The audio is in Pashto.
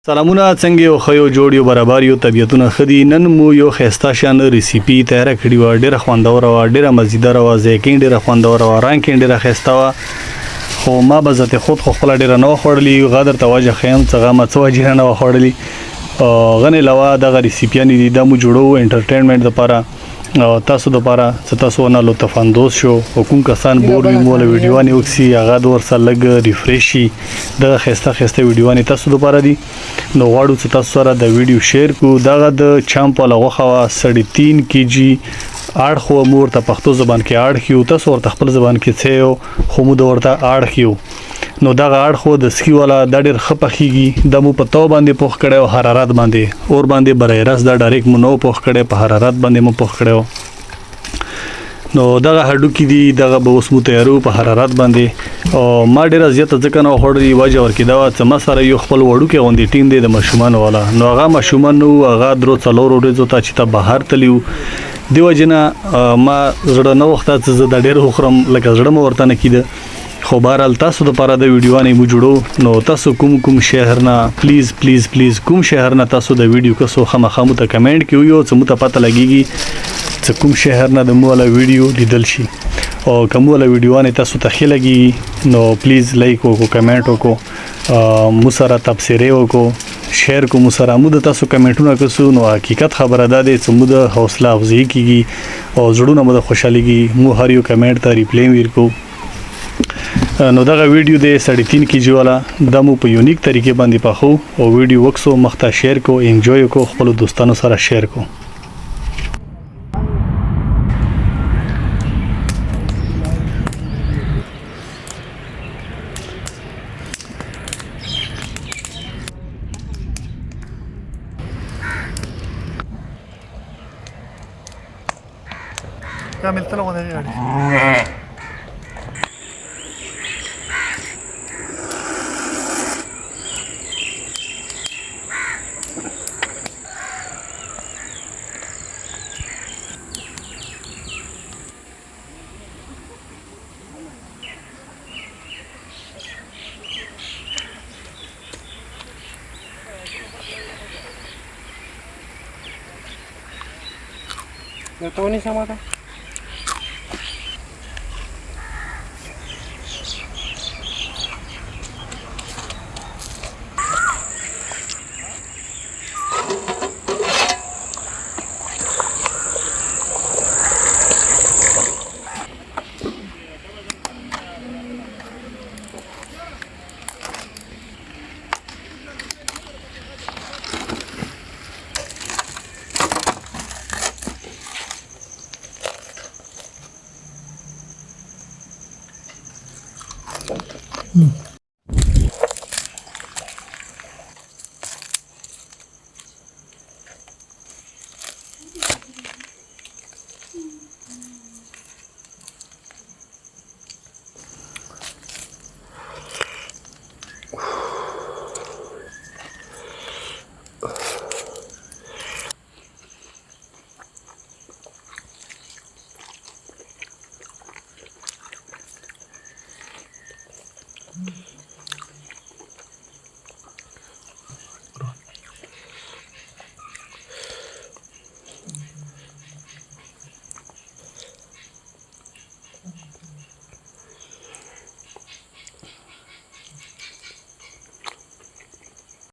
سلامونه څنګه یو خیو جوړ یو برابر یو طبیعتونه خدي نن مو یو خسته شان ریسپی تیار کړی و ډیره خوندور و ډیره مزیدار و ذائقه ډیره خوندور و رنگ ډیره خسته و خو ما به ذات خود خپل ډیره نو خورلی غادر توجه خیم څنګه ما څو جیره نو خورلی غنی لوا دغه ریسپی نه دي د مو جوړو انټرټینمنت لپاره تاسو لپاره تاسو نه لطف اندوز شو حکومت کسان بور وی مول ویډیو نه وکسي هغه د ورسره لګ ریفریشي د خسته ویډیو نه تاسو لپاره دي نو غواړو تاسو سره د ویډیو شیر کو دغه د چامپ لغه خوا 3.5 کیجی اړ خو مور ته پښتو زبان کې اړ کیو تاسو ورته خپل زبان کې څه خو مو د ورته اړ کیو نو دا اړ خو د سکی والا د ډېر خپخيږي د مو په تو باندې پوخ کړو حرارت باندې اور باندې برایرس دا ډایرک مو نو پوخ کړي په حرارت باندې مو پوخ کړو نو دا هډو کې دي دا به اوس مو تیارو په حرارت باندې او ما ډېر زیات ځکه نو خوري وجه ورکې دا چې ما سره یو خپل وړو کې غوندي ټیم دی د مشومان والا نو هغه مشومان نو هغه درو څلور ورځې ته چې ته بهر تلیو دیو جنا ما زړه نو وخت ته د ډېر خورم لکه زړه مو ورته نه کیده خو بهرال تاسو د لپاره د ویډیو نه مو جوړو نو تاسو کوم شهر نه پلیز کوم شهر نه تاسو د ویډیو کسو خامخا مو ته کمنټ کیو چې مو ته پته لګیږي چې کوم شهر نه د مولا ویډیو لیدل شي او کوم ولا ویډیو نه تاسو ته خلګي نو پلیز لایک او کمنټ وکړو مو سره تبصره وکړو شیر کو مو سره مو د تاسو کمنټونه کوسو نو حقیقت خبره ده چې مو د حوصله افزایی کیږي او زړونه مو د خوشاليږي مو هر یو کمنټ ته ریپلای ورکو نو دغه ویډیو د 3.5 کیجی والا د مو په یونیک طریقې باندې پخو او ویډیو وکسو مخته شیر کو انجوای کو خپل دوستانو سره شیر کو کامل تل غوډه ¿No todo ni se mata?